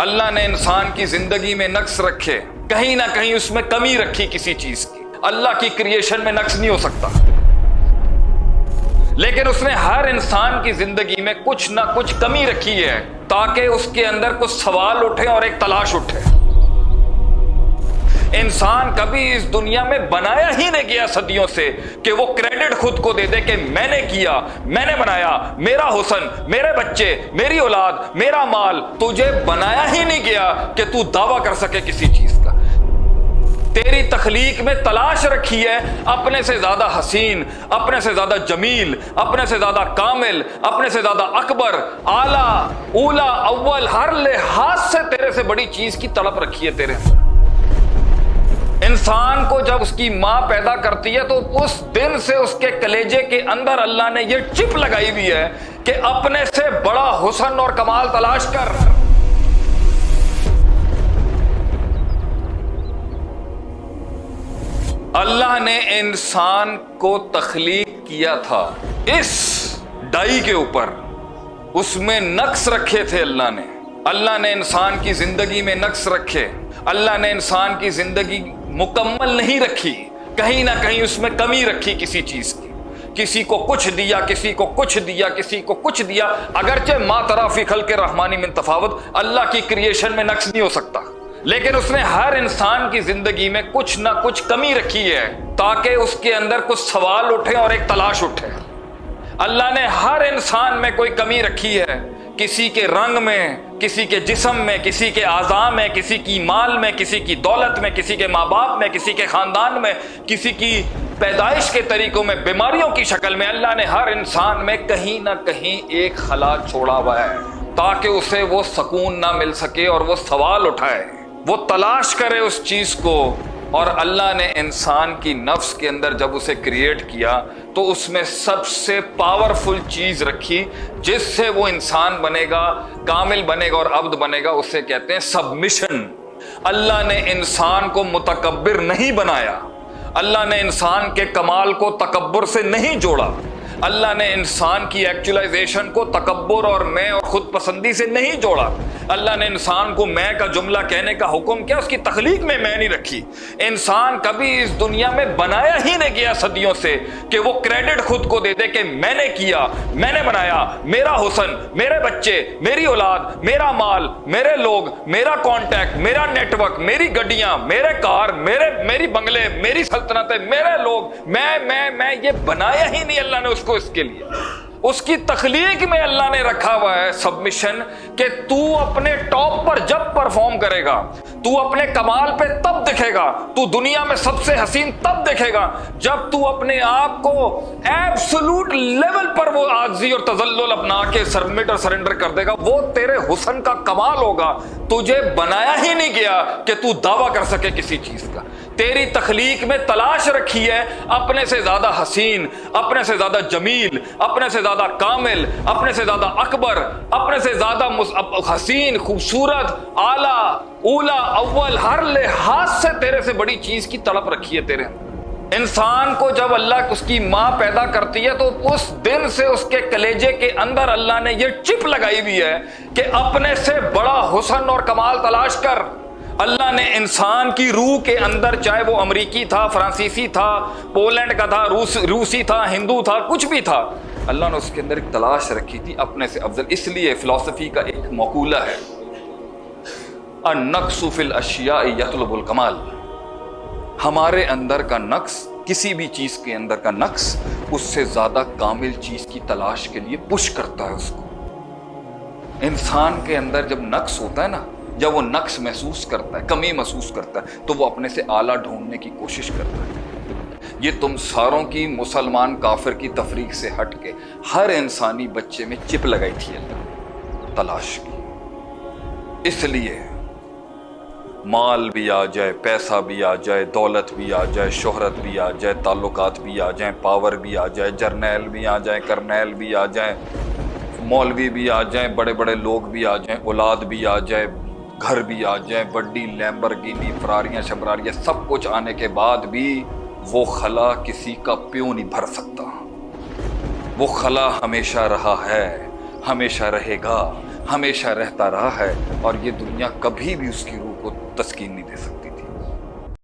اللہ نے انسان کی زندگی میں نقص رکھے، کہیں نہ کہیں اس میں کمی رکھی کسی چیز کی۔ اللہ کی کریشن میں نقص نہیں ہو سکتا، لیکن اس نے ہر انسان کی زندگی میں کچھ نہ کچھ کمی رکھی ہے تاکہ اس کے اندر کچھ سوال اٹھے اور ایک تلاش اٹھے۔ انسان کبھی اس دنیا میں بنایا ہی نہیں گیا صدیوں سے کہ وہ کریڈٹ خود کو دے دے کہ میں نے کیا، میں نے بنایا، میرا حسن، میرے بچے، میری اولاد، میرا مال۔ تجھے بنایا ہی نہیں گیا کہ تو دعویٰ کر سکے کسی چیز کا۔ تیری تخلیق میں تلاش رکھی ہے اپنے سے زیادہ حسین، اپنے سے زیادہ جمیل، اپنے سے زیادہ کامل، اپنے سے زیادہ اکبر، اعلیٰ، اولا، اول، ہر لحاظ سے تیرے سے بڑی چیز کی تڑپ رکھی ہے تیرے اندر۔ انسان کو جب اس کی ماں پیدا کرتی ہے تو اس دن سے اس کے کلیجے کے اندر اللہ نے یہ چپ لگائی ہوئی ہے کہ اپنے سے بڑا حسن اور کمال تلاش کر۔ اللہ نے انسان کو تخلیق کیا تھا اس ڈائی کے اوپر، اس میں نقص رکھے تھے اللہ نے انسان کی زندگی میں نقص رکھے۔ اللہ نے انسان کی زندگی مکمل نہیں رکھی، کہیں نہ کہیں اس میں کمی رکھی کسی چیز کی۔ کسی کو کچھ دیا، کسی کو کچھ دیا، کسی کو کچھ دیا، اگرچہ ما تری فی خلق الرحمن من تفاوت، اللہ کی کریشن میں نقص نہیں ہو سکتا، لیکن اس نے ہر انسان کی زندگی میں کچھ نہ کچھ کمی رکھی ہے تاکہ اس کے اندر کچھ سوال اٹھے اور ایک تلاش اٹھے۔ اللہ نے ہر انسان میں کوئی کمی رکھی ہے، کسی کے رنگ میں، کسی کے جسم میں، کسی کے اعضاء میں، کسی کی مال میں، کسی کی دولت میں، کسی کے ماں باپ میں، کسی کے خاندان میں، کسی کی پیدائش کے طریقوں میں، بیماریوں کی شکل میں۔ اللہ نے ہر انسان میں کہیں نہ کہیں ایک خلا چھوڑا ہوا ہے تاکہ اسے وہ سکون نہ مل سکے اور وہ سوال اٹھائے، وہ تلاش کرے اس چیز کو۔ اور اللہ نے انسان کی نفس کے اندر جب اسے کریٹ کیا تو اس میں سب سے پاورفل چیز رکھی جس سے وہ انسان بنے گا، کامل بنے گا اور عبد بنے گا، اسے کہتے ہیں سبمیشن۔ اللہ نے انسان کو متکبر نہیں بنایا، اللہ نے انسان کے کمال کو تکبر سے نہیں جوڑا، اللہ نے انسان کی ایکچولائزیشن کو تکبر اور میں اور خود پسندی سے نہیں جوڑا۔ اللہ نے انسان کو میں کا جملہ کہنے کا حکم کیا، اس کی تخلیق میں نہیں رکھی۔ انسان کبھی اس دنیا میں بنایا ہی نہیں گیا صدیوں سے کہ وہ کریڈٹ خود کو دے دے کہ میں نے کیا، میں نے بنایا، میرا حسن، میرے بچے، میری اولاد، میرا مال، میرے لوگ، میرا کانٹیکٹ، میرا نیٹ ورک، میری گڈیاں، میرے کار، میری بنگلے، میری سلطنتیں، میرے لوگ، میں یہ بنایا ہی نہیں اللہ نے اس کو۔ اس کے لیے اس کی تخلیق میں اللہ نے رکھا ہوا ہے سبمیشن کہ تو اپنے ٹاپ پر جب پرفارم کرے گا، تو اپنے کمال پہ تب دکھے گا، تو دنیا میں سب سے حسین تب دکھے گا جب تو اپنے آپ کو ایبسولوٹ لیول پر وہ عاجزی اور تذلل اپنا کے سبمٹ اور سرنڈر کر دے گا۔ وہ تیرے حسن کا کمال ہوگا۔ تجھے بنایا ہی نہیں گیا کہ تو دعویٰ کر سکے کسی چیز کا۔ تیری تخلیق میں تلاش رکھی ہے اپنے سے زیادہ حسین، اپنے سے زیادہ جمیل، اپنے سے زیادہ کامل، اپنے سے زیادہ اکبر، اپنے سے زیادہ حسین، خوبصورت، اعلیٰ، اولا، اول، ہر لحاظ سے تیرے سے بڑی چیز کی تڑپ رکھی ہے تیرے اندر۔ انسان کو جب اللہ اس کی ماں پیدا کرتی ہے تو اس دن سے اس کے کلیجے کے اندر اللہ نے یہ چپ لگائی ہوئی ہے کہ اپنے سے بڑا حسن اور کمال تلاش کر۔ اللہ نے انسان کی روح کے اندر، چاہے وہ امریکی تھا، فرانسیسی تھا، پولینڈ کا تھا، روسی تھا، ہندو تھا، کچھ بھی تھا، اللہ نے اس کے اندر ایک تلاش رکھی تھی اپنے سے افضل۔ اس لیے فلسفی کا ایک مقولہ ہے، النقص فی الاشیاء یطلب الکمال۔ ہمارے اندر کا نقص، کسی بھی چیز کے اندر کا نقص، اس سے زیادہ کامل چیز کی تلاش کے لیے پش کرتا ہے اس کو۔ انسان کے اندر جب نقص ہوتا ہے نا، جب وہ نقص محسوس کرتا ہے، کمی محسوس کرتا ہے، تو وہ اپنے سے اعلیٰ ڈھونڈنے کی کوشش کرتا ہے۔ یہ تم ساروں کی مسلمان کافر کی تفریق سے ہٹ کے ہر انسانی بچے میں چپ لگائی تھی اللہ، تلاش کی۔ اس لیے مال بھی آ جائے، پیسہ بھی آ جائے، دولت بھی آ جائے، شہرت بھی آ جائے، تعلقات بھی آ جائیں، پاور بھی آ جائے، جرنیل بھی آ جائیں، کرنیل بھی آ جائیں، مولوی بھی آ جائیں، بڑے بڑے لوگ بھی آ جائیں، اولاد بھی آ جائے، گھر بھی آ جائیں، بڑی لیمبرگینی، فراریاں شمراریاں، سب کچھ آنے کے بعد بھی وہ خلا کسی کا پیو نہیں بھر سکتا۔ وہ خلا ہمیشہ رہا ہے، ہمیشہ رہے گا، ہمیشہ رہتا رہا ہے اور یہ دنیا کبھی بھی اس کی روح کو تسکین نہیں دے سکتی تھی۔